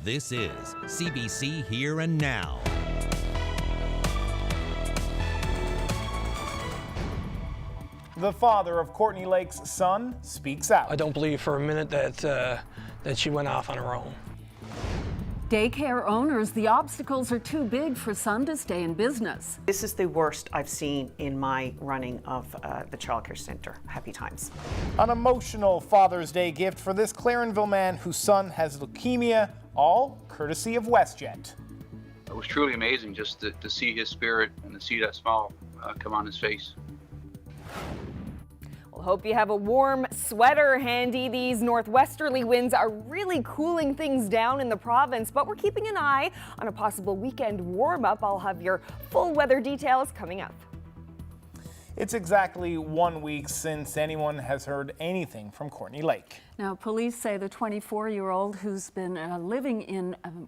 This is CBC Here and Now. The father of Courtney Lake's son speaks out. I don't believe for a minute that she went off on her own. Daycare owners, the obstacles are too big for some to stay in business. This is the worst I've seen in my running of the childcare centre. Happy times. An emotional Father's Day gift for this Clarenville man whose son has leukemia, all courtesy of WestJet. It was truly amazing just to see his spirit and to see that smile come on his face. Hope you have a warm sweater handy. These northwesterly winds are really cooling things down in the province, but we're keeping an eye on a possible weekend warm-up. I'll have your full weather details coming up. It's exactly 1 week since anyone has heard anything from Courtney Lake. Now, police say the 24-year-old who's been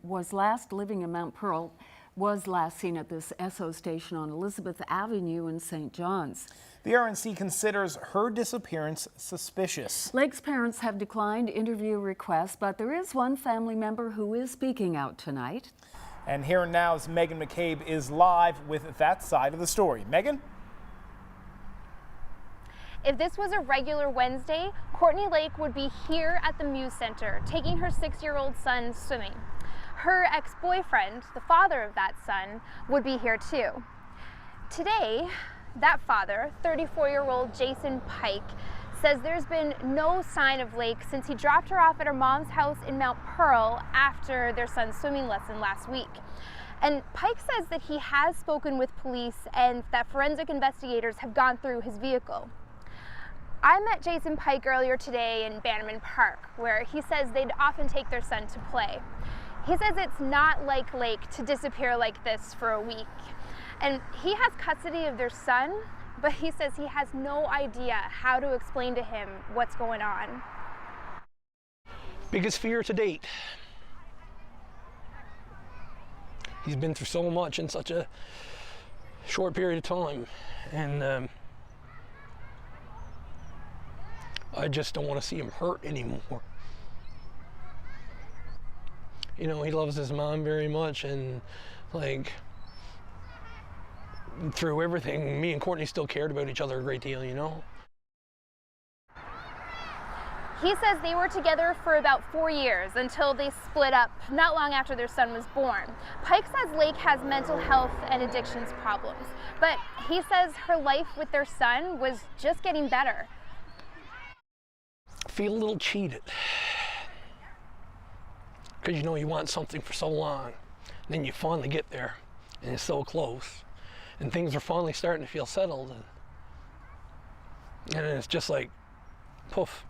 was last living in Mount Pearl was last seen at this Esso station on Elizabeth Avenue in St. John's. The RNC considers her disappearance suspicious. Lake's parents have declined interview requests, but there is one family member who is speaking out tonight. And Here and Now's Megan McCabe is live with that side of the story. Megan? If this was a regular Wednesday, Courtney Lake would be here at the Muse Center, taking her 6-year-old son swimming. Her ex-boyfriend, the father of that son, would be here too. Today, that father, 34-year-old Jason Pike, says there's been no sign of Lake since he dropped her off at her mom's house in Mount Pearl after their son's swimming lesson last week. And Pike says that he has spoken with police and that forensic investigators have gone through his vehicle. I met Jason Pike earlier today in Bannerman Park, where he says they'd often take their son to play. He says it's not like Lake to disappear like this for a week. And he has custody of their son, but he says he has no idea how to explain to him what's going on. Biggest fear to date. He's been through so much in such a short period of time, and I just don't want to see him hurt anymore. You know, he loves his mom very much, and like, through everything, me and Courtney still cared about each other a great deal, you know? He says they were together for about 4 years until they split up not long after their son was born. Pike says Lake has mental health and addictions problems, but he says her life with their son was just getting better. Feel a little cheated. Because you know you want something for so long, and then you finally get there, and it's so close, and things are finally starting to feel settled, and then it's just like, poof.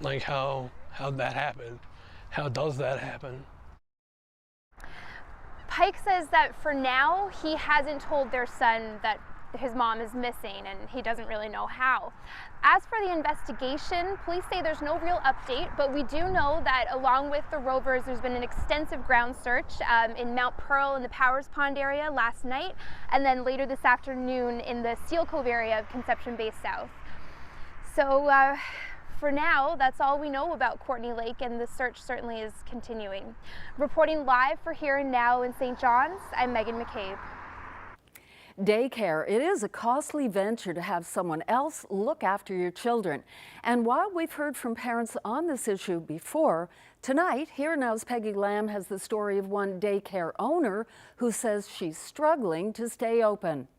Like how'd that happen? How does that happen? Pike says that for now, he hasn't told their son that his mom is missing, and he doesn't really know how. As for the investigation, police say there's no real update, but we do know that along with the rovers, there's been an extensive ground search in Mount Pearl in the Powers Pond area last night, and then later this afternoon in the Seal Cove area of Conception Bay South. So for now, that's all we know about Courtney Lake, and the search certainly is continuing. Reporting live for Here and Now in St. John's, I'm Megan McCabe. Daycare, it is a costly venture to have someone else look after your children. And while we've heard from parents on this issue before, tonight, Here Now's Peggy Lamb has the story of one daycare owner who says she's struggling to stay open.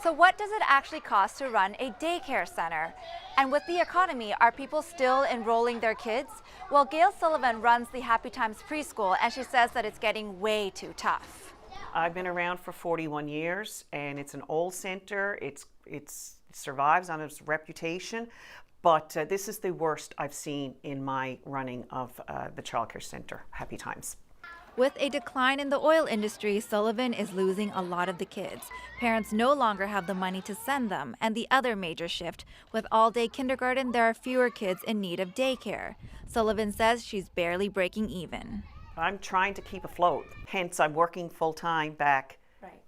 So what does it actually cost to run a daycare center? And with the economy, are people still enrolling their kids? Well, Gail Sullivan runs the Happy Times preschool, and she says that it's getting way too tough. I've been around for 41 years, and it's an old center. It survives on its reputation, but this is the worst I've seen in my running of the childcare center. Happy times. With a decline in the oil industry, Sullivan is losing a lot of the kids. Parents no longer have the money to send them, and the other major shift, with all-day kindergarten, there are fewer kids in need of daycare. Sullivan says she's barely breaking even. I'm trying to keep afloat, hence I'm working full-time back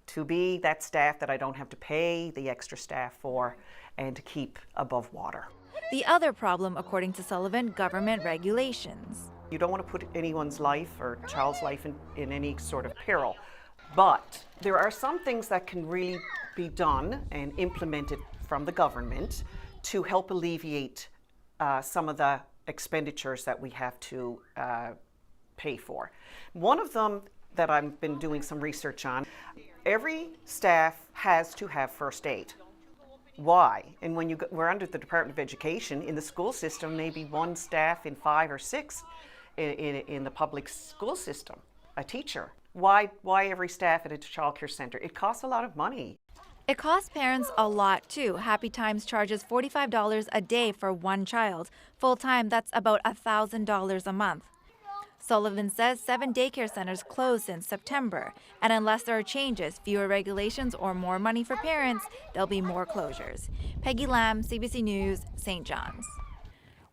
to be that staff that I don't have to pay the extra staff for and to keep above water. The other problem, according to Sullivan, government regulations. You don't want to put anyone's life or child's life in any sort of peril. But there are some things that can really be done and implemented from the government to help alleviate some of the expenditures that we have to pay for. One of them that I've been doing some research on, every staff has to have first aid. Why? And when we're under the Department of Education, in the school system, maybe one staff in 5 or 6 in the public school system, a teacher. Why every staff at a childcare center? It costs a lot of money. It costs parents a lot too. Happy Times charges $45 a day for one child. Full-time, that's about $1,000 a month. Sullivan says 7 daycare centers closed since September, and unless there are changes, fewer regulations, or more money for parents, there'll be more closures. Peggy Lamb, CBC News, St. John's.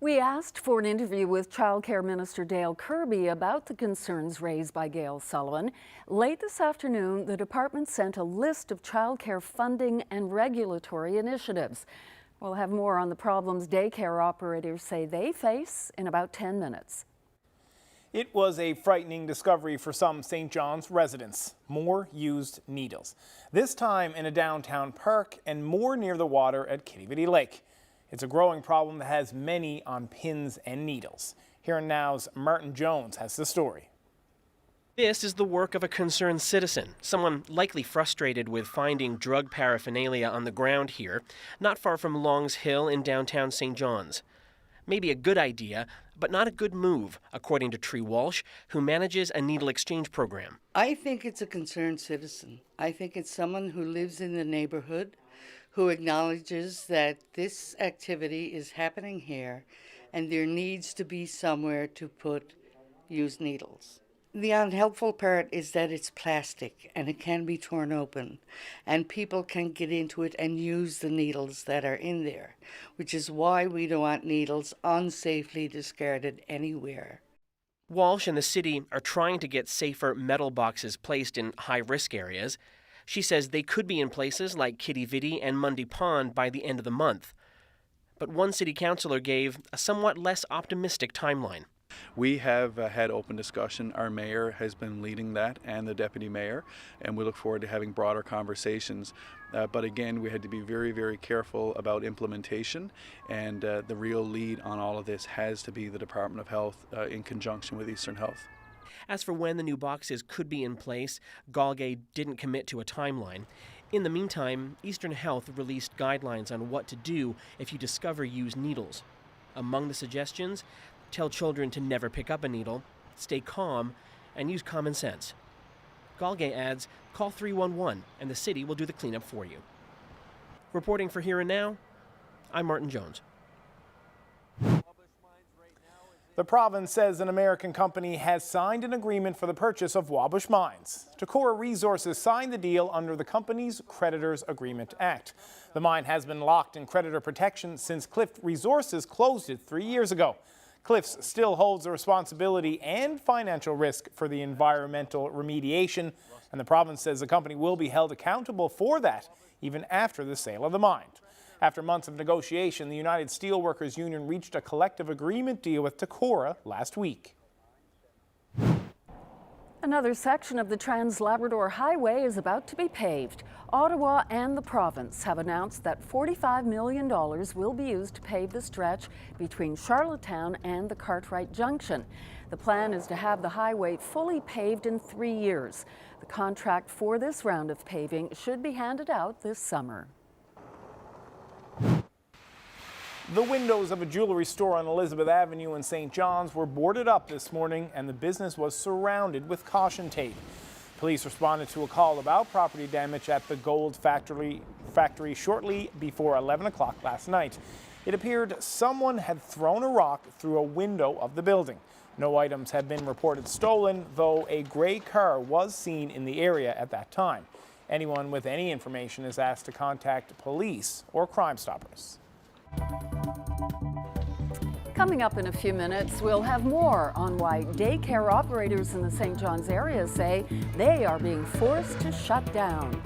We asked for an interview with Child Care Minister Dale Kirby about the concerns raised by Gail Sullivan. Late this afternoon, the department sent a list of child care funding and regulatory initiatives. We'll have more on the problems daycare operators say they face in about 10 minutes. It was a frightening discovery for some St. John's residents. More used needles. This time in a downtown park and more near the water at Kitty Lake. It's a growing problem that has many on pins and needles. Here and Now's Martin Jones has the story. This is the work of a concerned citizen, someone likely frustrated with finding drug paraphernalia on the ground here, not far from Longs Hill in downtown St. John's. Maybe a good idea, but not a good move, according to Tree Walsh, who manages a needle exchange program. I think it's a concerned citizen. I think it's someone who lives in the neighborhood, who acknowledges that this activity is happening here and there needs to be somewhere to put used needles. The unhelpful part is that it's plastic and it can be torn open and people can get into it and use the needles that are in there, which is why we don't want needles unsafely discarded anywhere. Walsh and the city are trying to get safer metal boxes placed in high-risk areas. She says they could be in places like Kitty and Mundy Pond by the end of the month. But one city councillor gave a somewhat less optimistic timeline. We have had open discussion. Our mayor has been leading that and the deputy mayor, and we look forward to having broader conversations. But again, we had to be very, very careful about implementation, and the real lead on all of this has to be the Department of Health in conjunction with Eastern Health. As for when the new boxes could be in place, Galgay didn't commit to a timeline. In the meantime, Eastern Health released guidelines on what to do if you discover used needles. Among the suggestions, tell children to never pick up a needle, stay calm, and use common sense. Galgay adds, call 311 and the city will do the cleanup for you. Reporting for Here and Now, I'm Martin Jones. The province says an American company has signed an agreement for the purchase of Wabush Mines. Tacora Resources signed the deal under the company's Creditors Agreement Act. The mine has been locked in creditor protection since Cliff Resources closed it 3 years ago. Cliffs still holds the responsibility and financial risk for the environmental remediation, and the province says the company will be held accountable for that even after the sale of the mine. After months of negotiation, the United Steelworkers Union reached a collective agreement deal with Tacora last week. Another section of the Trans-Labrador Highway is about to be paved. Ottawa and the province have announced that $45 million will be used to pave the stretch between Charlottetown and the Cartwright Junction. The plan is to have the highway fully paved in 3 years. The contract for this round of paving should be handed out this summer. The windows of a jewelry store on Elizabeth Avenue in St. John's were boarded up this morning and the business was surrounded with caution tape. Police responded to a call about property damage at the gold factory shortly before 11 o'clock last night. It appeared someone had thrown a rock through a window of the building. No items have been reported stolen, though a gray car was seen in the area at that time. Anyone with any information is asked to contact police or Crime Stoppers. Coming up in a few minutes, we'll have more on why daycare operators in the St. John's area say they are being forced to shut down.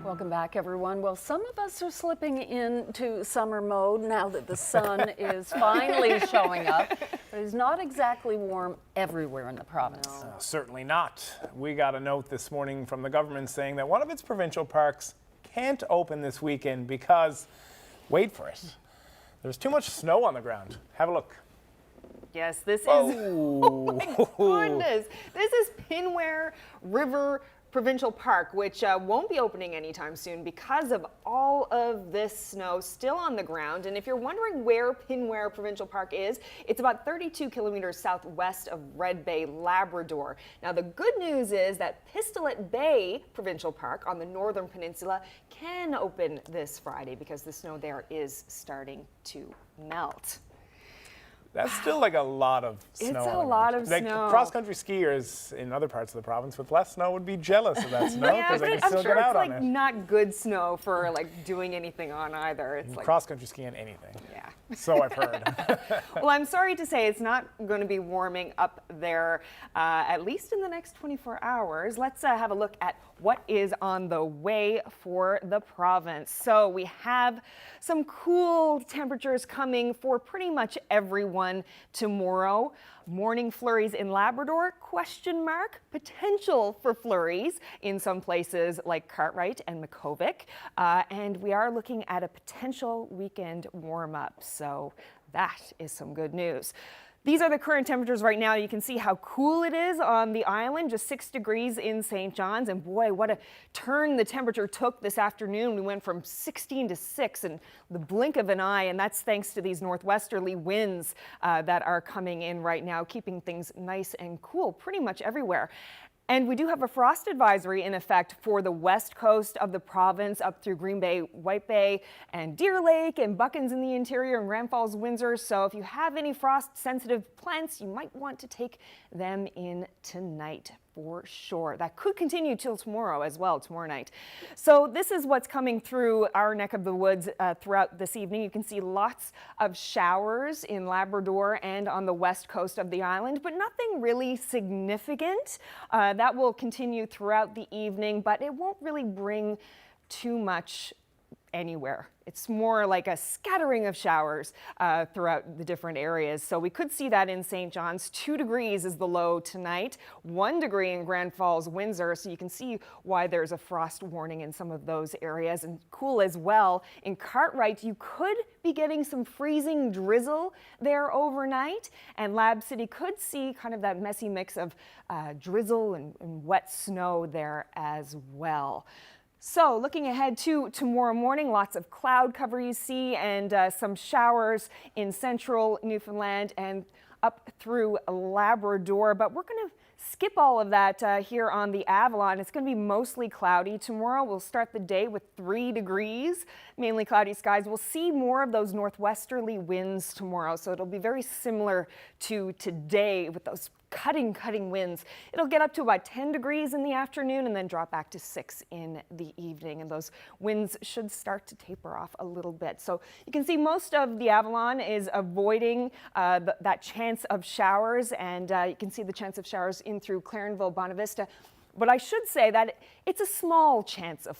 Welcome back, everyone. Well, some of us are slipping into summer mode now that the sun is finally showing up. But it's not exactly warm everywhere in the province. Certainly not. We got a note this morning from the government saying that one of its provincial parks can't open this weekend because, wait for it, there's too much snow on the ground. Have a look. Yes, this is, oh my goodness. This is Pinware River Provincial Park, which won't be opening anytime soon because of all of this snow still on the ground. And if you're wondering where Pinware Provincial Park is, it's about 32 kilometers southwest of Red Bay, Labrador. Now, the good news is that Pistolet Bay Provincial Park on the northern peninsula can open this Friday because the snow there is starting to melt. That's still like a lot of snow. It's a lot of like snow. Cross-country skiers in other parts of the province with less snow would be jealous of that snow Yeah, because they but can still I'm sure get out it's on like it. not good snow for like doing anything on either. It's like Cross-country skiing, anything. Yeah. So I've heard. Well, I'm sorry to say it's not going to be warming up there, at least in the next 24 hours. Let's have a look at what is on the way for the province. So we have some cool temperatures coming for pretty much everyone tomorrow. Morning flurries in Labrador, question mark. Potential for flurries in some places like Cartwright and Makkovik. And we are looking at a potential weekend warm-up. So that is some good news. These are the current temperatures right now. You can see how cool it is on the island, just 6 degrees in St. John's. And boy, what a turn the temperature took this afternoon. We went from 16 to 6 in the blink of an eye, and that's thanks to these northwesterly winds that are coming in right now, keeping things nice and cool pretty much everywhere. And we do have a frost advisory in effect for the west coast of the province up through Green Bay, White Bay, and Deer Lake, and Buckens in the interior, and Grand Falls, Windsor. So if you have any frost-sensitive plants, you might want to take them in tonight for sure. That could continue till tomorrow as well, tomorrow night. So this is what's coming through our neck of the woods throughout this evening. You can see lots of showers in Labrador and on the west coast of the island, but nothing really significant. That will continue throughout the evening, but it won't really bring too much anywhere. It's more like a scattering of showers throughout the different areas. So we could see that in St. John's. 2 degrees is the low tonight, 1 degree in Grand Falls, Windsor. So you can see why there's a frost warning in some of those areas. And cool as well. In Cartwright, you could be getting some freezing drizzle there overnight. And Lab City could see kind of that messy mix of drizzle and wet snow there as well. So looking ahead to tomorrow morning, lots of cloud cover you see, and some showers in central Newfoundland and up through Labrador. But we're going to skip all of that here on the Avalon. It's going to be mostly cloudy tomorrow. We'll start the day with 3 degrees, mainly cloudy skies. We'll see more of those northwesterly winds tomorrow, so it'll be very similar to today with those cutting winds. It'll get up to about 10 degrees in the afternoon and then drop back to 6 in the evening. And those winds should start to taper off a little bit. So you can see most of the Avalon is avoiding that chance of showers. And you can see the chance of showers in through Clarenville, Bonavista. But I should say that it's a small chance of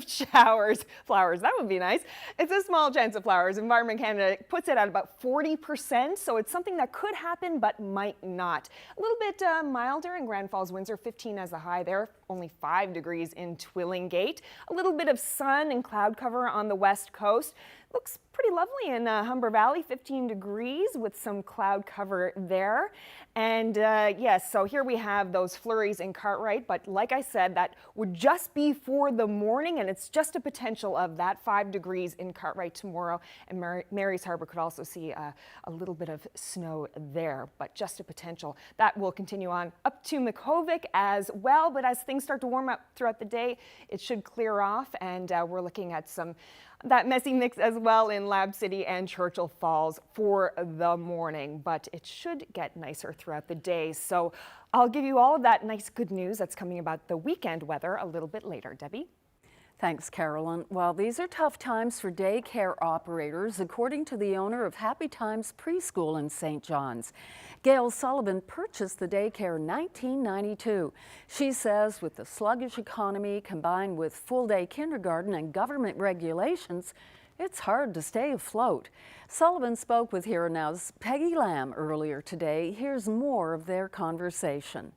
showers. Flowers, that would be nice. It's a small chance of flowers. Environment Canada puts it at about 40%, so it's something that could happen but might not. A little bit milder in Grand Falls, Windsor, 15 as the high there, only 5 degrees in Twillingate. A little bit of sun and cloud cover on the west coast. Looks pretty lovely in Humber Valley, 15 degrees with some cloud cover there. And yes, so here we have those flurries in Cartwright, but like I said, that would just be for the morning, and it's just a potential of that 5 degrees in Cartwright tomorrow. And Mary's Harbour could also see a little bit of snow there, but just a potential. That will continue on up to Makkovik as well, but as things start to warm up throughout the day, it should clear off, and we're looking at that messy mix as well in Lab City and Churchill Falls for the morning, but it should get nicer throughout the day. So I'll give you all of that nice good news that's coming about the weekend weather a little bit later. Debbie? Thanks, Carolyn. Well, these are tough times for daycare operators, according to the owner of Happy Times Preschool in St. John's. Gail Sullivan purchased the daycare in 1992. She says with the sluggish economy combined with full-day kindergarten and government regulations, it's hard to stay afloat. Sullivan spoke with Here and Now's Peggy Lamb earlier today. Here's more of their conversation.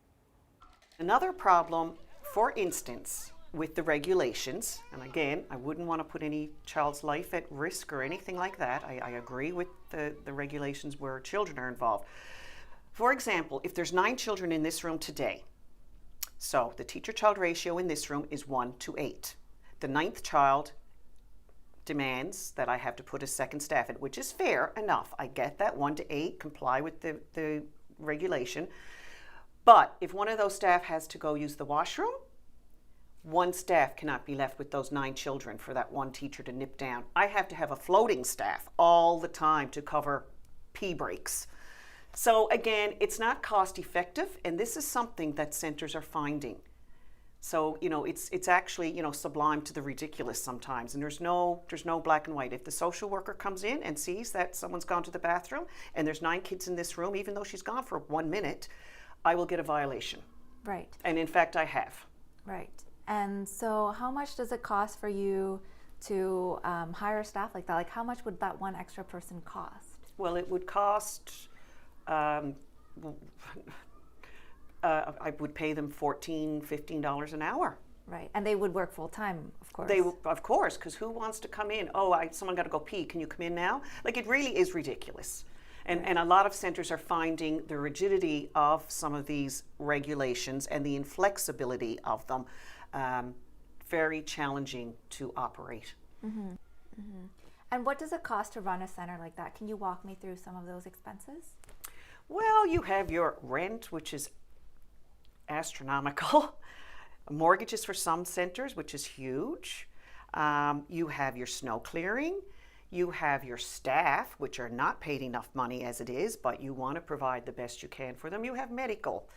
Another problem, for instance, with the regulations, and again, I wouldn't want to put any child's life at risk or anything like that. I agree with the regulations where children are involved. For example, if there's 9 children in this room today, so the teacher-child ratio in this room is 1 to 8. The 9th child demands that I have to put a second staff in, which is fair enough. I get that, 1 to 8, comply with the regulation. But if one of those staff has to go use the washroom, 1 staff cannot be left with those 9 children for that 1 teacher to nip down. I have to have a floating staff all the time to cover pee breaks. So again, it's not cost effective, and this is something that centers are finding. So, it's actually, sublime to the ridiculous sometimes, and there's no black and white. If the social worker comes in and sees that someone's gone to the bathroom and there's 9 kids in this room, even though she's gone for 1 minute, I will get a violation. Right. And in fact, I have. Right. And so how much does it cost for you to hire staff like that? Like, how much would that 1 extra person cost? Well, it would cost, I would pay them $14, $15 an hour. Right. And they would work full time, of course. Of course, because who wants to come in? Oh, someone got to go pee. Can you come in now? Like, it really is ridiculous. And a lot of centers are finding the rigidity of some of these regulations and the inflexibility of them very challenging to operate. Mm-hmm. Mm-hmm. And what does it cost to run a center like that? Can you walk me through some of those expenses? Well, you have your rent, which is astronomical. Mortgages for some centers, which is huge. You have your snow clearing. You have your staff, which are not paid enough money as it is, but you want to provide the best you can for them. You have medical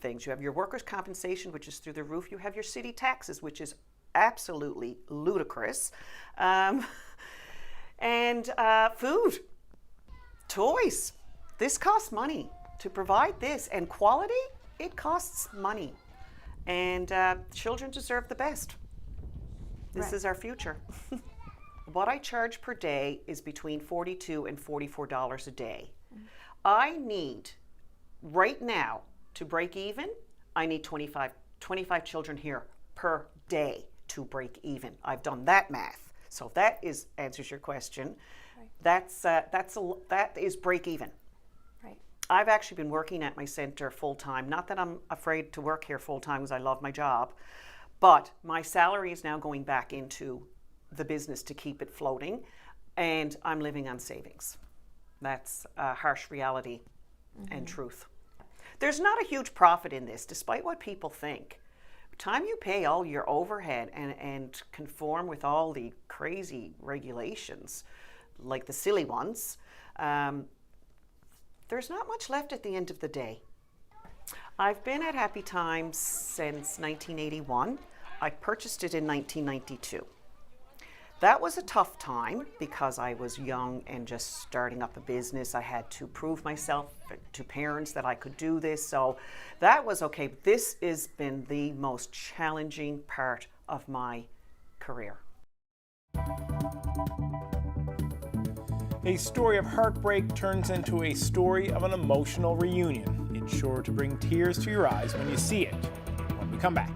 things. You have your workers' compensation, which is through the roof. You have your city taxes, which is absolutely ludicrous. And food, toys. This costs money. To provide this and quality, it costs money. And children deserve the best. This is our future. What I charge per day is between $42 and $44 a day. I need, right now, to break even, I need 25 children here per day to break even. I've done that math. So if that answers your question. Right. That is break even. Right. I've actually been working at my center full time. Not that I'm afraid to work here full time because I love my job, but my salary is now going back into the business to keep it floating, and I'm living on savings. That's a harsh reality and truth. There's not a huge profit in this, despite what people think. By the time you pay all your overhead and conform with all the crazy regulations, like the silly ones, there's not much left at the end of the day. I've been at Happy Times since 1981. I purchased it in 1992. That was a tough time because I was young and just starting up a business. I had to prove myself to parents that I could do this. So that was okay. But this has been the most challenging part of my career. A story of heartbreak turns into a story of an emotional reunion. It's sure to bring tears to your eyes when you see it. When we come back.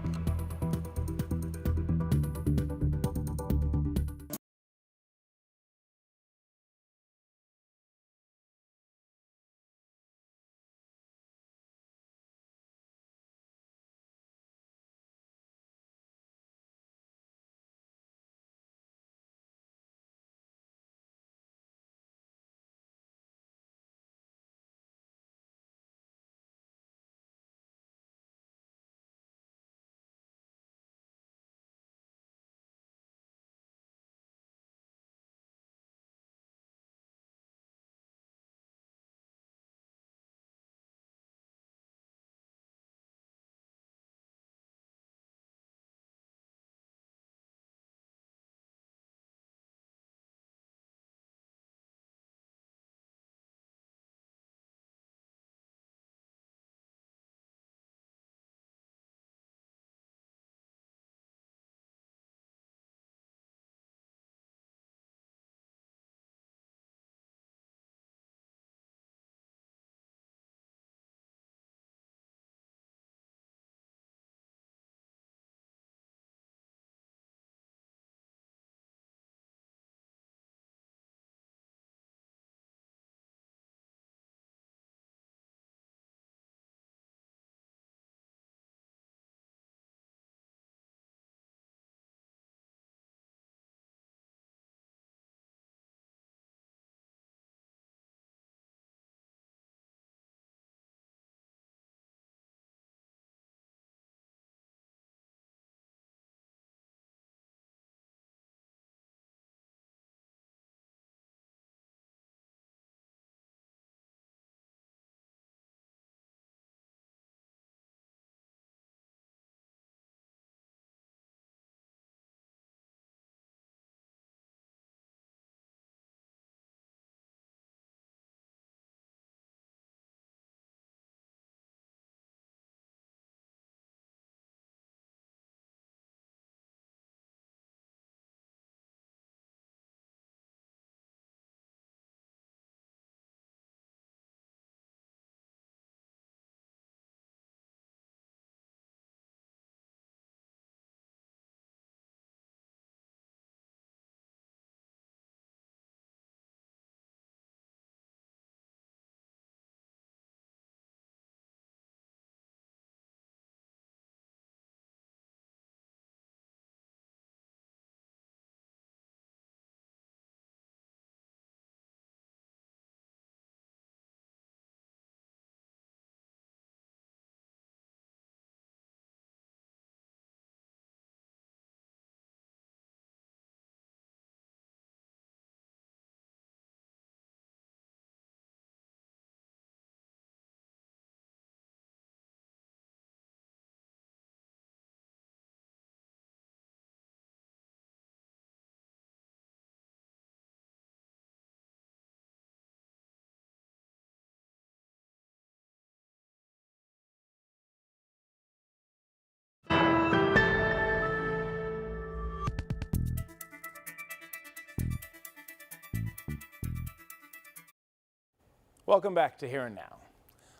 Welcome back to Here and Now.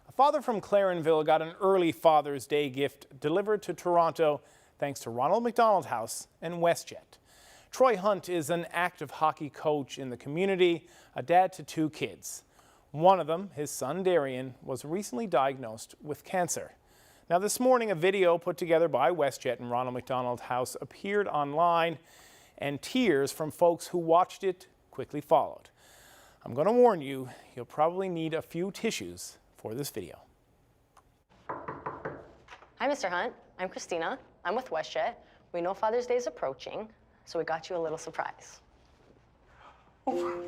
A father from Clarenville got an early Father's Day gift delivered to Toronto thanks to Ronald McDonald House and WestJet. Troy Hunt is an active hockey coach in the community, a dad to 2 kids. One of them, his son Darian, was recently diagnosed with cancer. Now this morning, a video put together by WestJet and Ronald McDonald House appeared online, and tears from folks who watched it quickly followed. I'm going to warn you, you'll probably need a few tissues for this video. Hi, Mr. Hunt. I'm Christina. I'm with WestJet. We know Father's Day is approaching, so we got you a little surprise. To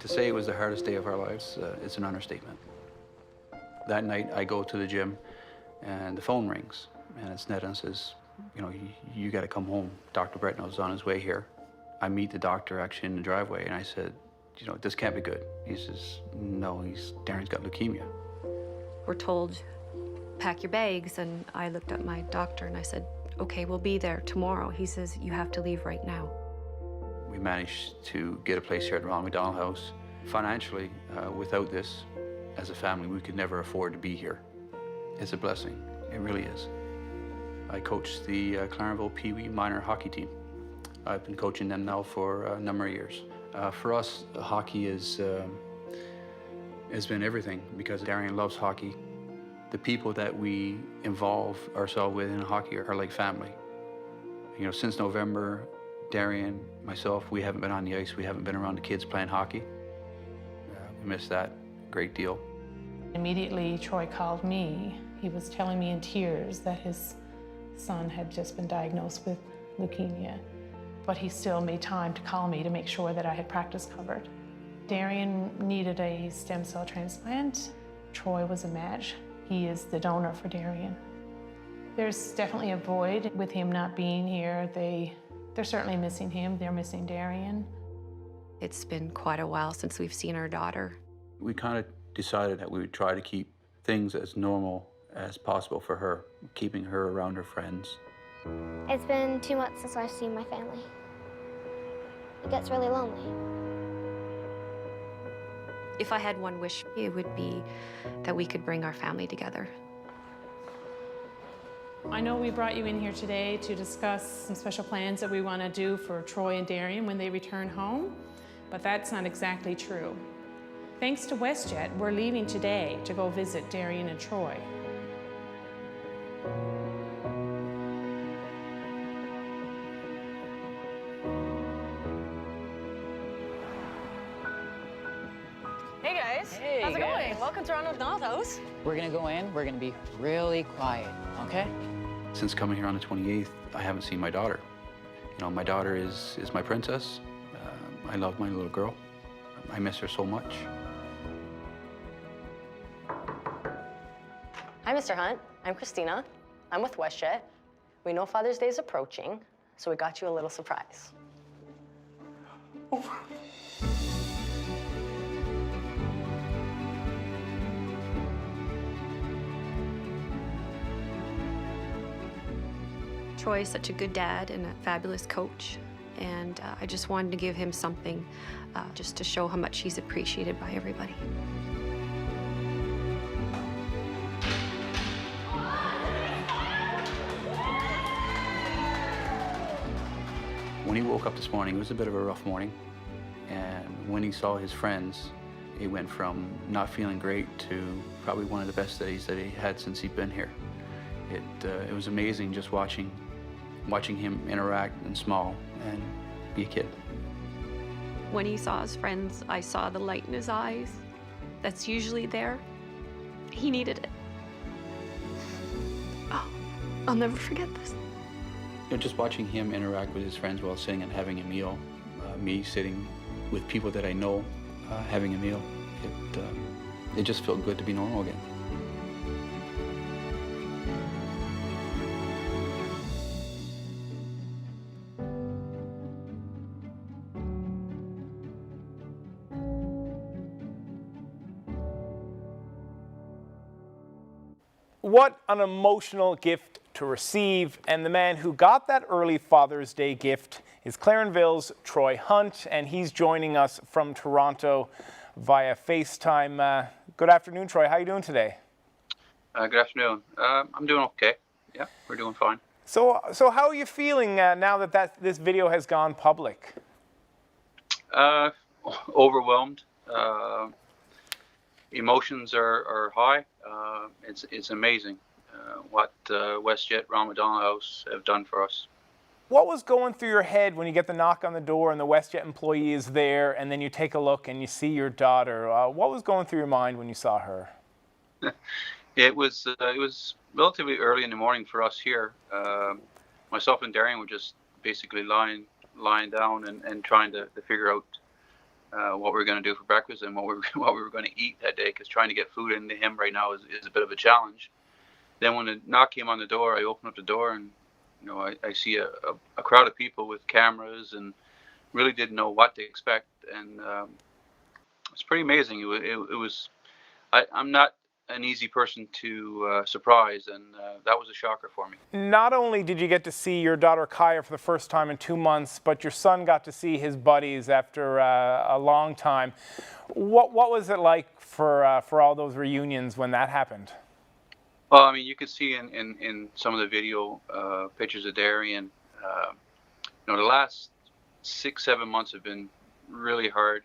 say it was the hardest day of our lives, it's an understatement. That night, I go to the gym, and the phone rings, and it's Ned and says, you know, you got to come home. Dr. Bretnow's on his way here. I meet the doctor actually in the driveway, and I said, you know, this can't be good. He says, no, Darren's got leukemia. We're told, pack your bags, and I looked at my doctor and I said, okay, we'll be there tomorrow. He says, you have to leave right now. We managed to get a place here at Ronald McDonald House. Financially, without this, as a family, we could never afford to be here. It's a blessing, it really is. I coach the Clarenville Pee Wee minor hockey team. I've been coaching them now for a number of years. For us, hockey has been everything because Darian loves hockey. The people that we involve ourselves with in hockey are like family. You know, since November, Darian, myself, we haven't been on the ice. We haven't been around the kids playing hockey. We miss that a great deal. Immediately, Troy called me. He was telling me in tears that his son had just been diagnosed with leukemia, but he still made time to call me to make sure that I had practice covered. Darian needed a stem cell transplant. Troy was a match. He is the donor for Darian. There's definitely a void with him not being here. They're certainly missing him. They're missing Darian. It's been quite a while since we've seen our daughter. We kind of decided that we would try to keep things as normal as possible for her, keeping her around her friends. It's been 2 months since I've seen my family. It gets really lonely. If I had one wish, it would be that we could bring our family together. I know we brought you in here today to discuss some special plans that we want to do for Troy and Darian when they return home, but that's not exactly true. Thanks to WestJet, we're leaving today to go visit Darian and Troy. Hey guys, Hey, how's it guys. going? Welcome to Ronald McDonald House. We're gonna go in, we're gonna be really quiet, okay? Since coming here on the 28th, I haven't seen my daughter. You know, my daughter is my princess. I love my little girl. I miss her so much. Hi, Mr. Hunt. I'm Christina. I'm with WestJet. We know Father's Day is approaching, so we got you a little surprise. Troy is such a good dad and a fabulous coach, and I just wanted to give him something just to show how much he's appreciated by everybody. When he woke up this morning, it was a bit of a rough morning. And when he saw his friends, it went from not feeling great to probably one of the best days that he had since he'd been here. It was amazing just watching him interact and smile and be a kid. When he saw his friends, I saw the light in his eyes that's usually there. He needed it. Oh, I'll never forget this. You know, just watching him interact with his friends while sitting and having a meal, me sitting with people that I know having a meal, it just felt good to be normal again. What an emotional gift to receive, and the man who got that early Father's Day gift is Clarenville's Troy Hunt, and he's joining us from Toronto via FaceTime. Good afternoon, Troy. How are you doing today? Good afternoon. I'm doing okay. Yeah, we're doing fine. So how are you feeling now that this video has gone public? Overwhelmed. Emotions are high. It's amazing what WestJet Ronald McDonald House have done for us. What was going through your head when you get the knock on the door and the WestJet employee is there, and then you take a look and you see your daughter? What was going through your mind when you saw her? It was relatively early in the morning for us here. Myself and Darian were just basically lying down and trying to figure out what we were going to do for breakfast and what we were going to eat that day, because trying to get food into him right now is a bit of a challenge. Then when the knock came on the door, I opened up the door and I see a crowd of people with cameras and really didn't know what to expect, and it's pretty amazing. I'm not an easy person to surprise, and that was a shocker for me. Not only did you get to see your daughter Kaya for the first time in 2 months, but your son got to see his buddies after a long time. What was it like for all those reunions when that happened? Well, I mean, you could see in some of the video pictures of Darian, the last 6-7 months have been really hard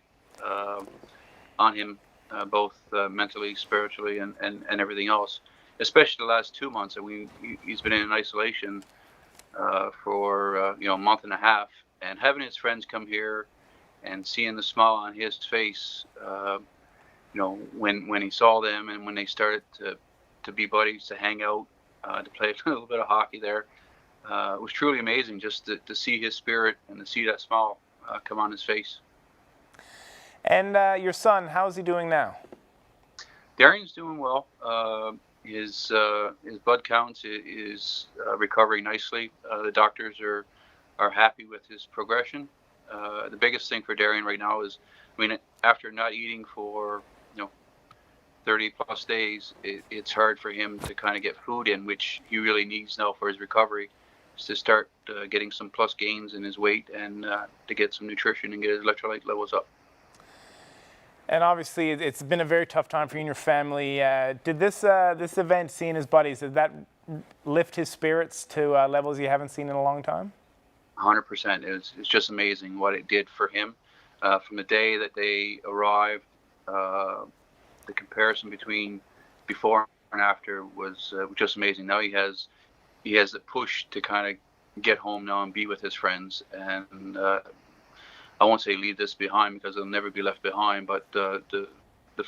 on him, both mentally, spiritually, and everything else. Especially the last 2 months. I mean, he's been in isolation for a month and a half, and having his friends come here and seeing the smile on his face, when he saw them and when they started to be buddies, to hang out, to play a little bit of hockey there. It was truly amazing just to see his spirit and to see that smile come on his face. And your son, how is he doing now? Darian's doing well. His blood counts is recovering nicely. The doctors are happy with his progression. The biggest thing for Darian right now is, after not eating for 30 plus days, it's hard for him to kind of get food in, which he really needs now for his recovery, is to start getting some plus gains in his weight and to get some nutrition and get his electrolyte levels up. And obviously, it's been a very tough time for you and your family. Did this event, seeing his buddies, did that lift his spirits to levels you haven't seen in a long time? 100%. It's just amazing what it did for him. From the day that they arrived, the comparison between before and after was just amazing. Now he has the push to kind of get home now and be with his friends, and I won't say leave this behind, because he'll never be left behind, but the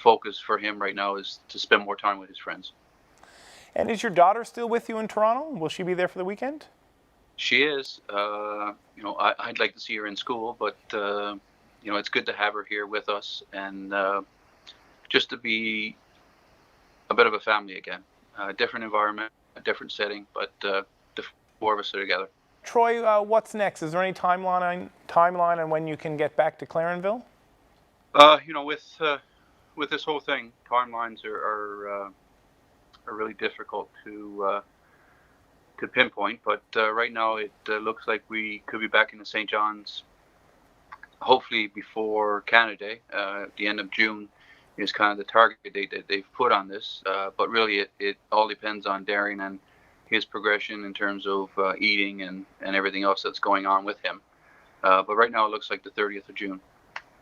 focus for him right now is to spend more time with his friends. And is your daughter still with you in Toronto? Will she be there for the weekend? She is. I'd like to see her in school, but it's good to have her here with us, and just to be a bit of a family again. A different environment, a different setting, but the four of us are together. Troy, what's next? Is there any timeline on when you can get back to Clarenville? With this whole thing, timelines are really difficult to pinpoint. But right now, it looks like we could be back in the St. John's, hopefully before Canada Day. At the end of June is kind of the target date that they've put on this. But really, it all depends on Darian and his progression in terms of eating and everything else that's going on with him. But right now it looks like the 30th of June.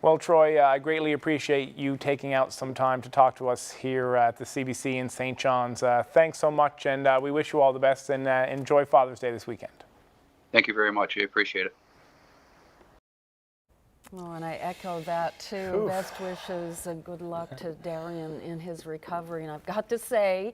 Well, Troy, I greatly appreciate you taking out some time to talk to us here at the CBC in St. John's. Thanks so much, and we wish you all the best, and enjoy Father's Day this weekend. Thank you very much. I appreciate it. Oh, and I echo that too. Oof. Best wishes and good luck to Darian in his recovery. And I've got to say,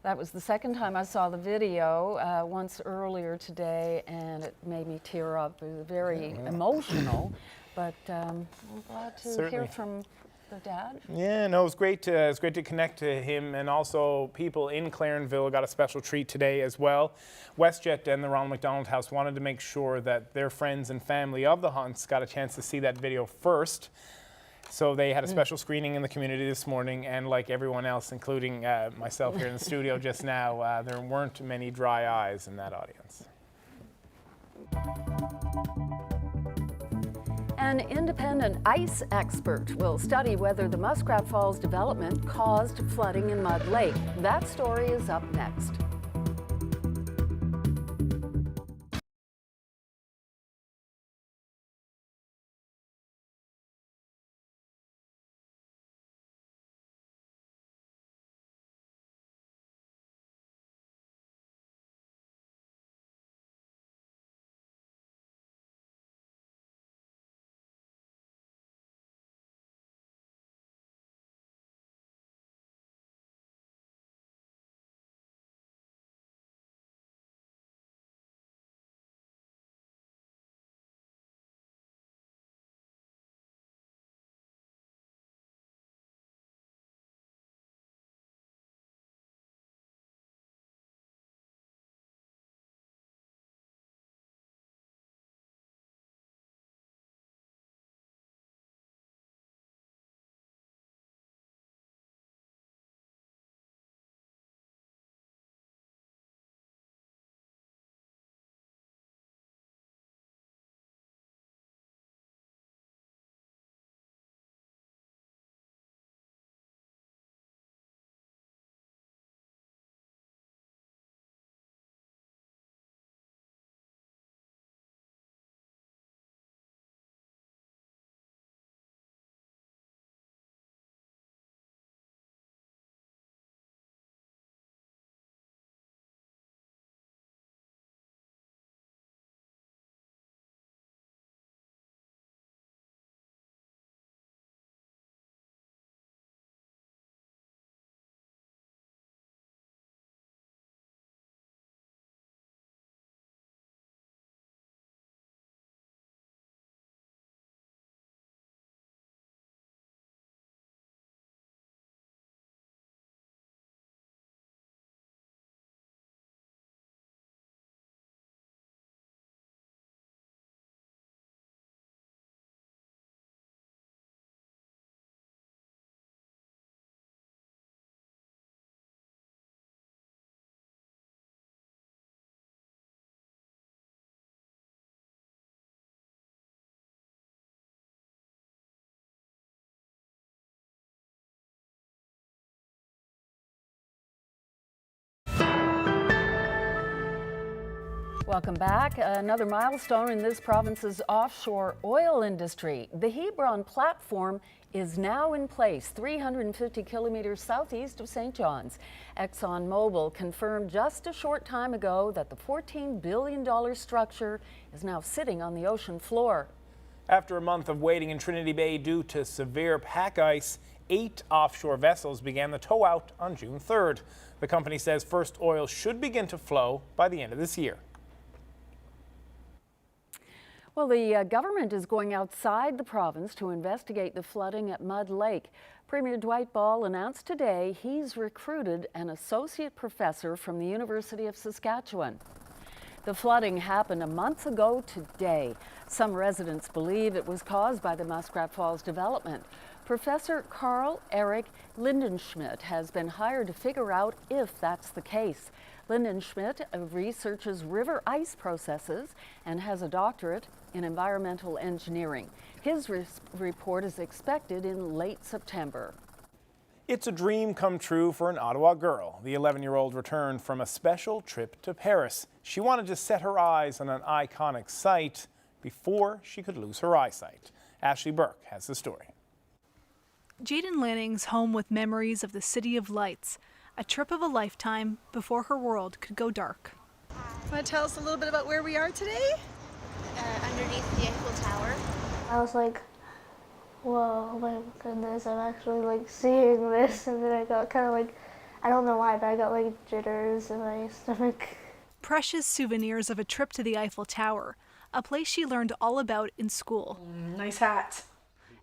that was the second time I saw the video, once earlier today, and it made me tear up. It was very emotional, but I'm glad to hear from the dad. Yeah, no, it was great to connect to him, and also people in Clarenville got a special treat today as well. WestJet and the Ronald McDonald House wanted to make sure that their friends and family of the Hunts got a chance to see that video first. So they had a special screening in the community this morning, and like everyone else, including myself here in the studio just now, there weren't many dry eyes in that audience. An independent ice expert will study whether the Muskrat Falls development caused flooding in Mud Lake. That story is up next. Welcome back. Another milestone in this province's offshore oil industry. The Hebron platform is now in place 350 kilometers southeast of St. John's. ExxonMobil confirmed just a short time ago that the $14 billion structure is now sitting on the ocean floor. After a month of waiting in Trinity Bay due to severe pack ice, 8 offshore vessels began the tow out on June 3rd. The company says first oil should begin to flow by the end of this year. Well, the government is going outside the province to investigate the flooding at Mud Lake. Premier Dwight Ball announced today he's recruited an associate professor from the University of Saskatchewan. The flooding happened a month ago today. Some residents believe it was caused by the Muskrat Falls development. Professor Carl Eric Lindenschmidt has been hired to figure out if that's the case. Lindenschmidt researches river ice processes and has a doctorate in environmental engineering. His report is expected in late September. It's a dream come true for an Ottawa girl. The 11-year-old returned from a special trip to Paris. She wanted to set her eyes on an iconic site before she could lose her eyesight. Ashley Burke has the story. Jaden Lanning's home with memories of the City of Lights, a trip of a lifetime before her world could go dark. Want to tell us a little bit about where we are today? Underneath the Eiffel Tower. I was like, whoa, my goodness, I'm actually like seeing this. And then I got kind of like, I don't know why, but I got like jitters in my stomach. Precious souvenirs of a trip to the Eiffel Tower, a place she learned all about in school. Nice hat.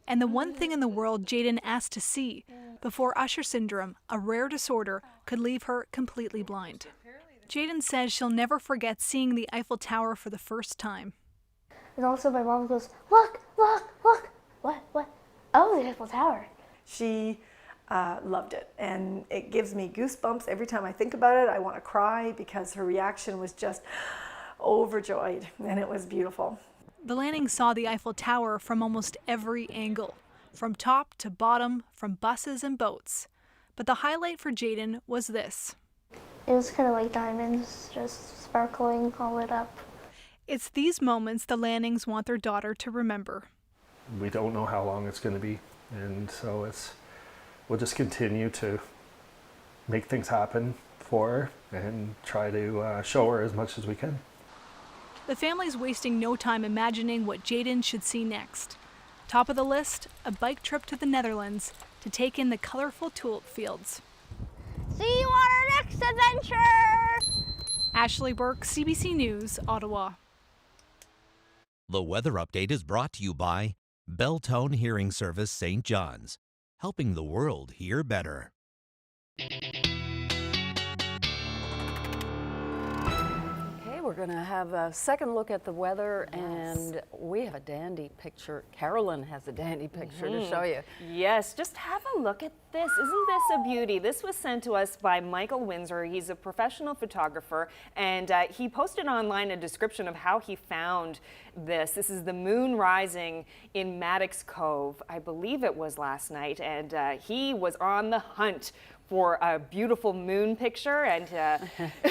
And the one thing in the world Jaden asked to see before Usher syndrome, a rare disorder, could leave her completely blind. Jaden says she'll never forget seeing the Eiffel Tower for the first time. And also my mom goes, look, look, look. What? Oh, the Eiffel Tower. She loved it, and it gives me goosebumps every time I think about it. I want to cry because her reaction was just overjoyed, and it was beautiful. The Lannings saw the Eiffel Tower from almost every angle, from top to bottom, from buses and boats. But the highlight for Jaden was this. It was kind of like diamonds, just sparkling all lit up. It's these moments the Lannings want their daughter to remember. We don't know how long it's going to be, and so we'll just continue to make things happen for her and try to show her as much as we can. The family's wasting no time imagining what Jaden should see next. Top of the list, a bike trip to the Netherlands to take in the colorful tulip fields. See you on our next adventure! Ashley Burke, CBC News, Ottawa. The weather update is brought to you by Belltone Hearing Service St. John's, helping the world hear better. We're going to have a second look at the weather, and we have a dandy picture. Carolyn has a dandy picture to show you. Yes, just have a look at this. Isn't this a beauty? This was sent to us by Michael Windsor. He's a professional photographer, and he posted online a description of how he found this. This is the moon rising in Maddox Cove. I believe it was last night, and he was on the hunt for a beautiful moon picture, and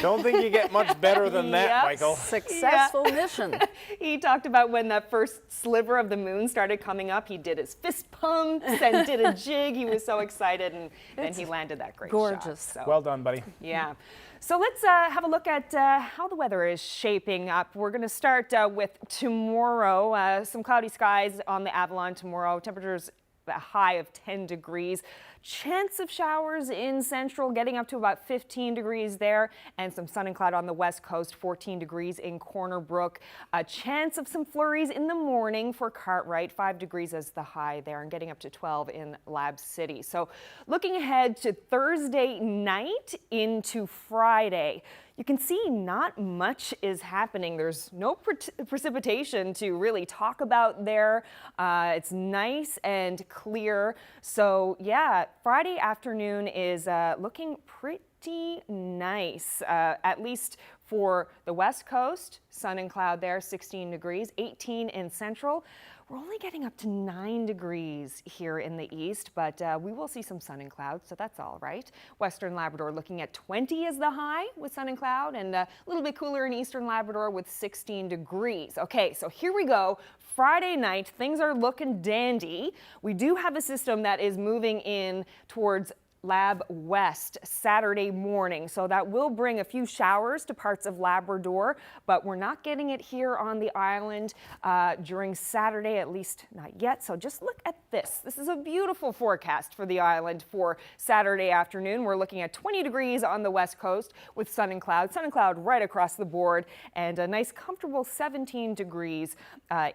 don't think you get much better than that, Michael. Successful mission. He talked about when that first sliver of the moon started coming up, he did his fist pumps and did a jig. He was so excited, and then he landed that great gorgeous shot. So, well done, buddy. Yeah. So let's have a look at how the weather is shaping up. We're going to start with tomorrow. Some cloudy skies on the Avalon tomorrow. Temperatures a high of 10 degrees. Chance of showers in central, getting up to about 15 degrees there, and some sun and cloud on the west coast, 14 degrees in Corner Brook. A chance of some flurries in the morning for Cartwright, 5 degrees as the high there, and getting up to 12 in Lab City. So looking ahead to Thursday night into Friday, you can see not much is happening. There's no precipitation to really talk about there. It's nice and clear. So yeah, Friday afternoon is looking pretty nice, at least for the west coast. Sun and cloud there, 16 degrees, 18 in central. We're only getting up to 9 degrees here in the east, but we will see some sun and cloud, so that's all right. Western Labrador looking at 20 as the high with sun and cloud, and a little bit cooler in Eastern Labrador with 16 degrees. Okay, so here we go. Friday night, things are looking dandy. We do have a system that is moving in towards Lab West Saturday morning, so that will bring a few showers to parts of Labrador, but we're not getting it here on the island during Saturday, at least not yet. So just look at this. This is a beautiful forecast for the island for Saturday afternoon. We're looking at 20 degrees on the west coast with sun and cloud right across the board, and a nice comfortable 17 degrees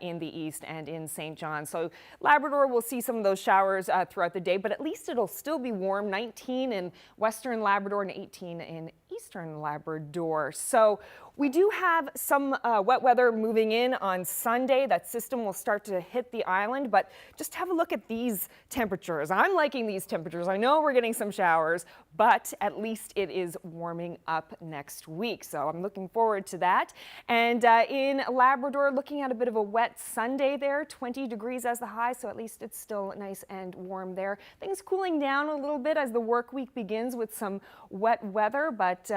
in the east and in St. John. So Labrador will see some of those showers throughout the day, but at least it'll still be warm. 19 in Western Labrador and 18 in Eastern Labrador. So we do have some wet weather moving in on Sunday. That system will start to hit the island, but just have a look at these temperatures. I'm liking these temperatures. I know we're getting some showers, but at least it is warming up next week. So I'm looking forward to that. And in Labrador, looking at a bit of a wet Sunday there, 20 degrees as the high, so at least it's still nice and warm there. Things cooling down a little bit as the work week begins with some wet weather, but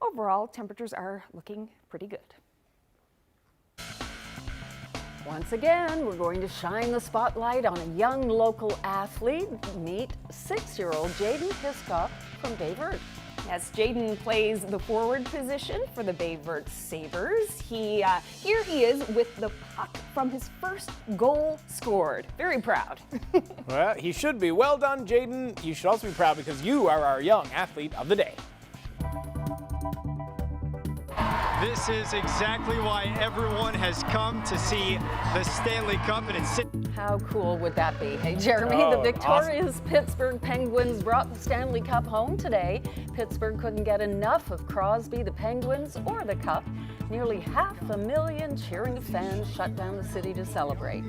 overall, temperatures are looking pretty good. Once again, we're going to shine the spotlight on a young local athlete. Meet 6-year-old Jaden Hiscock from Bay Verte. Yes, Jaden plays the forward position for the Bay Verte Sabres. Here he is with the puck from his first goal scored. Very proud. Well, he should be. Well done, Jaden. You should also be proud because you are our young athlete of the day. This is exactly why everyone has come to see the Stanley Cup, and it's... How cool would that be? Hey, Jeremy, the victorious Pittsburgh Penguins brought the Stanley Cup home today. Pittsburgh couldn't get enough of Crosby, the Penguins, or the Cup. Nearly 500,000 cheering fans shut down the city to celebrate.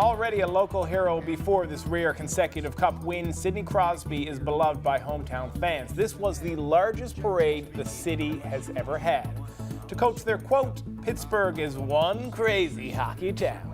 Already a local hero before this rare consecutive Cup win, Sidney Crosby is beloved by hometown fans. This was the largest parade the city has ever had. To coach their quote, Pittsburgh is one crazy hockey town.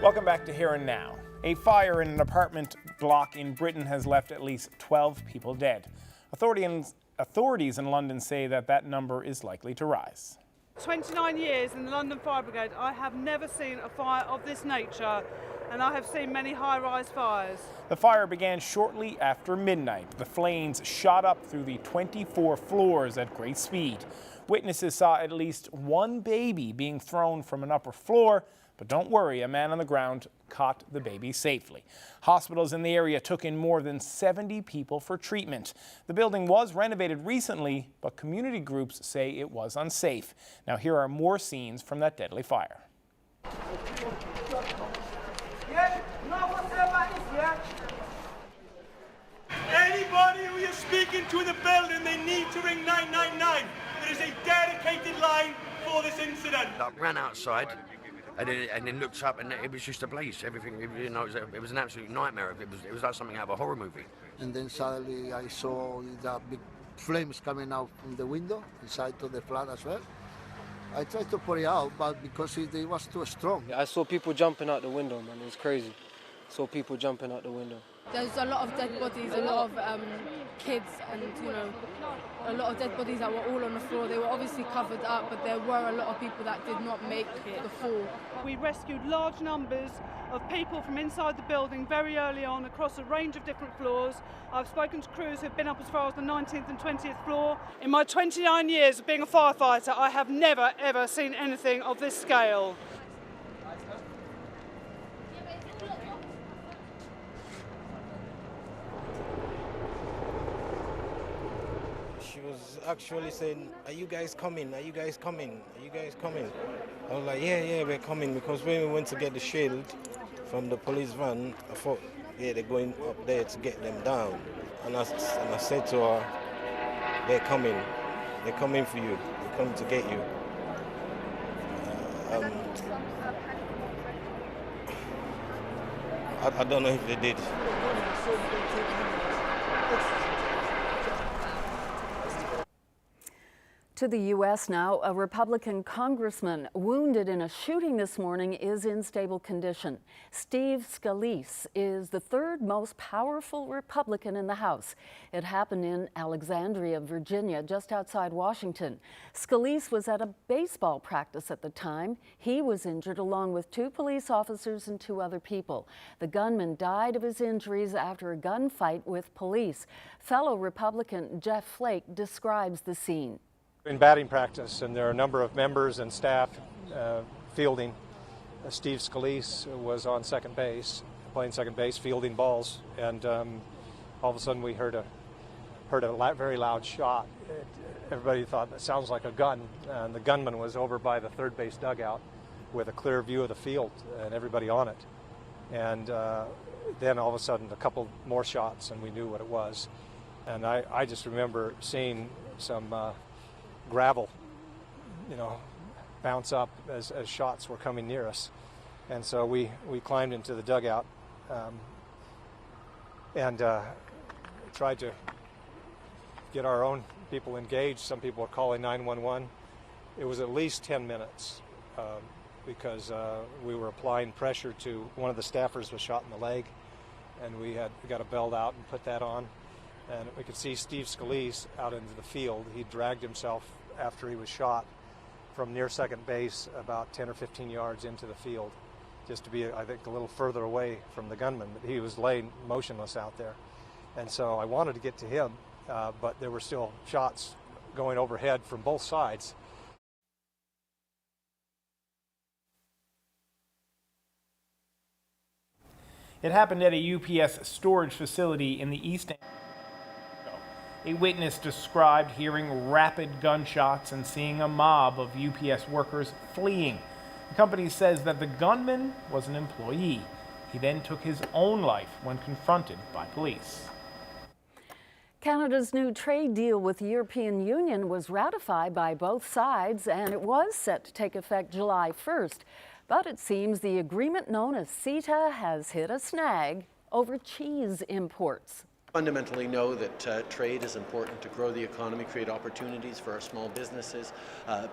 Welcome back to Here and Now. A fire in an apartment block in Britain has left at least 12 people dead. Authorities in London say that number is likely to rise. 29 years in the London Fire Brigade, I have never seen a fire of this nature, and I have seen many high-rise fires. The fire began shortly after midnight. The flames shot up through the 24 floors at great speed. Witnesses saw at least one baby being thrown from an upper floor, but don't worry, a man on the ground caught the baby safely. Hospitals in the area took in more than 70 people for treatment. The building was renovated recently, but community groups say it was unsafe. Now here are more scenes from that deadly fire. Anybody who is speaking to the building, they need to ring 999. There is a dedicated line for this incident. I ran outside. And then looked up, and it was just a blaze. Everything, you know, it was an absolute nightmare. It was like something out of a horror movie. And then suddenly I saw the big flames coming out from the window inside to the flat as well. I tried to put it out, but because it was too strong. I saw people jumping out the window, man. It was crazy. Saw people jumping out the window. There's a lot of dead bodies, a lot of kids, and a lot of dead bodies that were all on the floor. They were obviously covered up, but there were a lot of people that did not make the fall. We rescued large numbers of people from inside the building very early on across a range of different floors. I've spoken to crews who've been up as far as the 19th and 20th floor. In my 29 years of being a firefighter, I have never ever seen anything of this scale. She was actually saying, "Are you guys coming? Are you guys coming? Are you guys coming?" I was like, yeah, we're coming, because when we went to get the shield from the police van, I thought, yeah, they're going up there to get them down. And I said to her, they're coming for you, they're coming to get you. I don't know if they did. To the U.S. now, a Republican congressman wounded in a shooting this morning is in stable condition. Steve Scalise is the third most powerful Republican in the House. It happened in Alexandria, Virginia, just outside Washington. Scalise was at a baseball practice at the time. He was injured along with 2 police officers and 2 other people. The gunman died of his injuries after a gunfight with police. Fellow Republican Jeff Flake describes the scene. In batting practice, and there are a number of members and staff fielding. Steve Scalise was on second base, playing second base, fielding balls, and all of a sudden we heard a very loud shot. Everybody thought that sounds like a gun, and the gunman was over by the third base dugout with a clear view of the field and everybody on it. And then all of a sudden a couple more shots, and we knew what it was. And I just remember seeing some gravel, bounce up as shots were coming near us. And so we climbed into the dugout and tried to get our own people engaged. Some people were calling 911. It was at least 10 minutes because we were applying pressure to one of the staffers was shot in the leg, and we got a belt out and put that on. And we could see Steve Scalise out into the field. He dragged himself after he was shot from near second base about 10 or 15 yards into the field, just to be, I think, a little further away from the gunman. But he was laying motionless out there. And so I wanted to get to him, but there were still shots going overhead from both sides. It happened at a UPS storage facility in the East End. A witness described hearing rapid gunshots and seeing a mob of UPS workers fleeing. The company says that the gunman was an employee. He then took his own life when confronted by police. Canada's new trade deal with the European Union was ratified by both sides, and it was set to take effect July 1st. But it seems the agreement known as CETA has hit a snag over cheese imports. Fundamentally know that trade is important to grow the economy, create opportunities for our small businesses,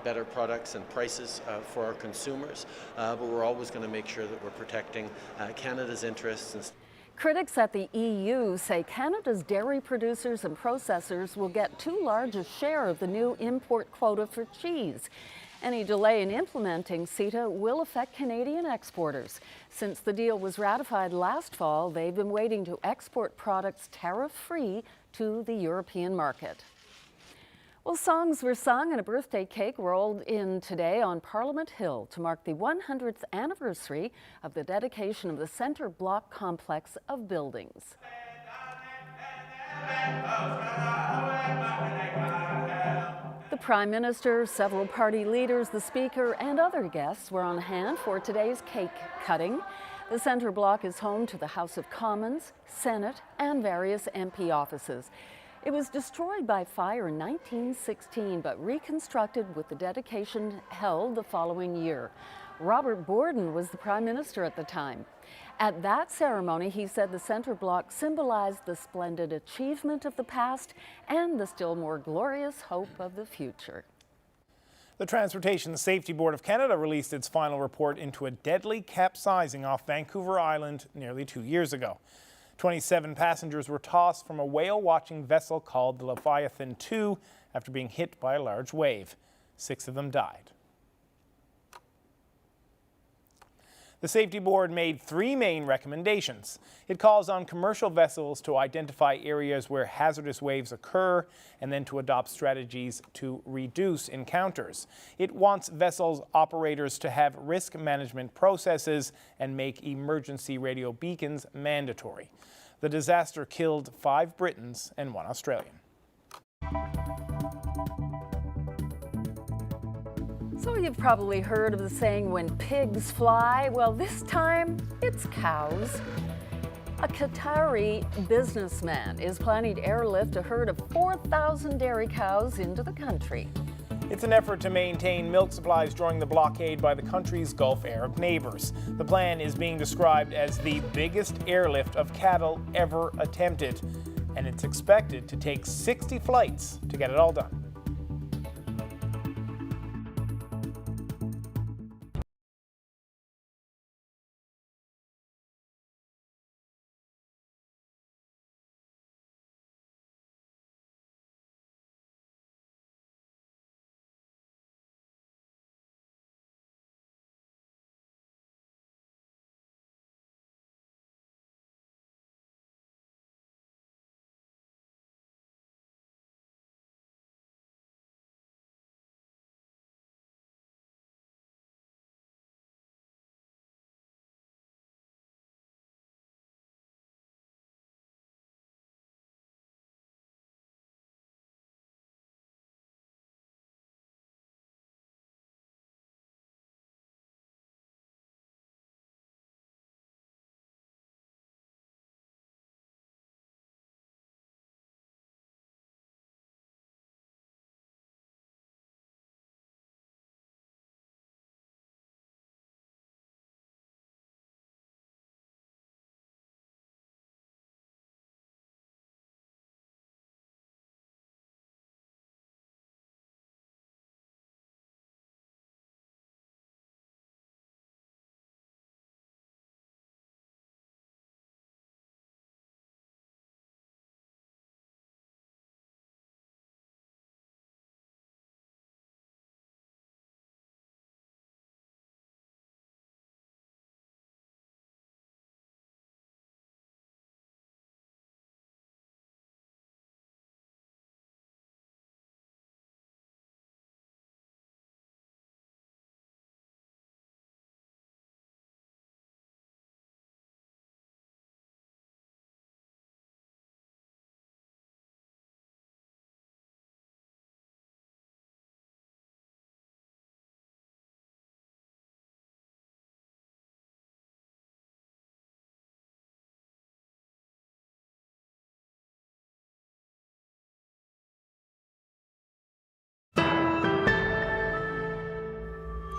better products and prices for our consumers, but we're always going to make sure that we're protecting Canada's interests. Critics at the EU say Canada's dairy producers and processors will get too large a share of the new import quota for cheese. Any delay in implementing CETA will affect Canadian exporters. Since the deal was ratified last fall, they've been waiting to export products tariff-free to the European market. Well, songs were sung and a birthday cake rolled in today on Parliament Hill to mark the 100th anniversary of the dedication of the Centre Block complex of buildings. The Prime Minister, several party leaders, the Speaker, and other guests were on hand for today's cake cutting. The Centre Block is home to the House of Commons, Senate, and various MP offices. It was destroyed by fire in 1916, but reconstructed with the dedication held the following year. Robert Borden was the Prime Minister at the time. At that ceremony, he said the Centre Block symbolized the splendid achievement of the past and the still more glorious hope of the future. The Transportation Safety Board of Canada released its final report into a deadly capsizing off Vancouver Island nearly 2 years ago. 27 passengers were tossed from a whale-watching vessel called the Leviathan II after being hit by a large wave. 6 of them died. The Safety Board made 3 main recommendations. It calls on commercial vessels to identify areas where hazardous waves occur and then to adopt strategies to reduce encounters. It wants vessels operators to have risk management processes and make emergency radio beacons mandatory. The disaster killed 5 Britons and 1 Australian. So you've probably heard of the saying, when pigs fly. Well, this time it's cows. A Qatari businessman is planning to airlift a herd of 4,000 dairy cows into the country. It's an effort to maintain milk supplies during the blockade by the country's Gulf Arab neighbors. The plan is being described as the biggest airlift of cattle ever attempted, and it's expected to take 60 flights to get it all done.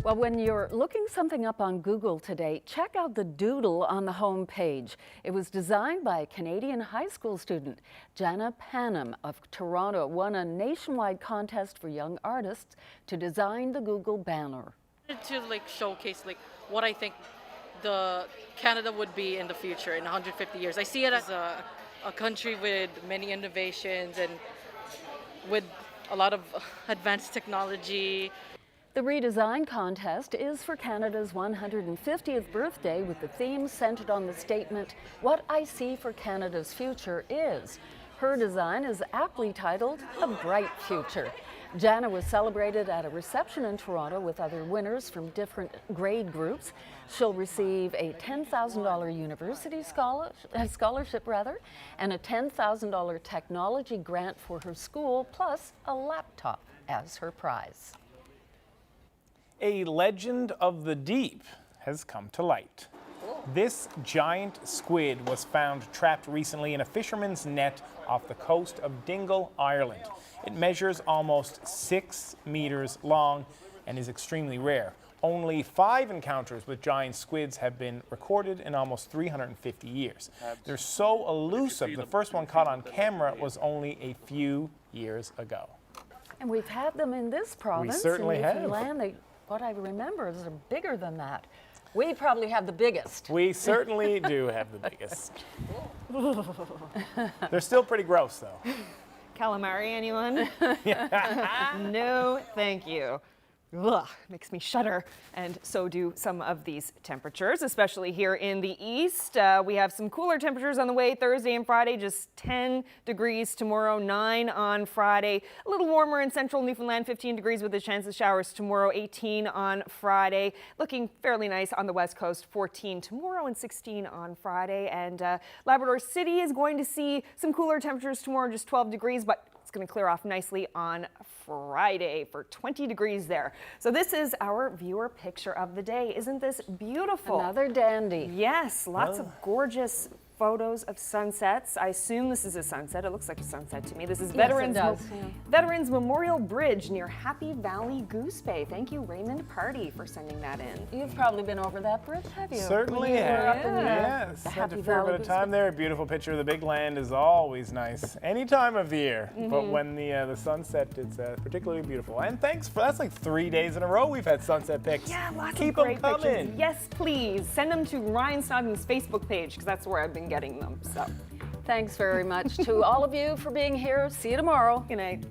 Well, when you're looking something up on Google today, check out the doodle on the home page. It was designed by a Canadian high school student. Jana Panam of Toronto won a nationwide contest for young artists to design the Google banner. To showcase what I think the Canada would be in the future in 150 years. I see it as a country with many innovations and with a lot of advanced technology. The redesign contest is for Canada's 150th birthday, with the theme centered on the statement, "What I see for Canada's future is." Her design is aptly titled, "A Bright Future." Jana was celebrated at a reception in Toronto with other winners from different grade groups. She'll receive a $10,000 university scholarship, and a $10,000 technology grant for her school, plus a laptop as her prize. A legend of the deep has come to light. This giant squid was found trapped recently in a fisherman's net off the coast of Dingle, Ireland. It measures almost 6 meters long and is extremely rare. Only 5 encounters with giant squids have been recorded in almost 350 years. They're so elusive, the first one caught on camera was only a few years ago. And we've had them in this province. We certainly in have. Newfoundland. What I remember is they're bigger than that. We probably have the biggest. We certainly do have the biggest. They're still pretty gross, though. Calamari, anyone? No, thank you. Ugh, makes me shudder, and so do some of these temperatures, especially here in the east. We have some cooler temperatures on the way Thursday and Friday, just 10 degrees tomorrow, 9 on Friday. A little warmer in central Newfoundland, 15 degrees with a chance of showers tomorrow, 18 on Friday. Looking fairly nice on the west coast, 14 tomorrow and 16 on Friday. And Labrador City is going to see some cooler temperatures tomorrow, just 12 degrees, but it's going to clear off nicely on Friday for 20 degrees there. So this is our viewer picture of the day. Isn't this beautiful? Another dandy. Yes, lots of gorgeous photos of sunsets. I assume this is a sunset. It looks like a sunset to me. This is Yes, Veterans, it does, yeah. Veterans Memorial Bridge near Happy Valley Goose Bay. Thank you, Raymond Party, for sending that in. You've probably been over that bridge, have you? Certainly When you were have. up in Yes. the Spent Happy a fair Valley bit of Goose time Bay. there. A beautiful picture of the big land is always nice any time of the year. But when the sunset, it's particularly beautiful. And thanks for that's like 3 days in a row we've had sunset pics. Yeah, lots Keep of great them coming. pictures. Yes, please. Send them to Ryan Snoddon's Facebook page because that's where I've been getting them. So, Thanks very much to all of you for being here. See you tomorrow. good night.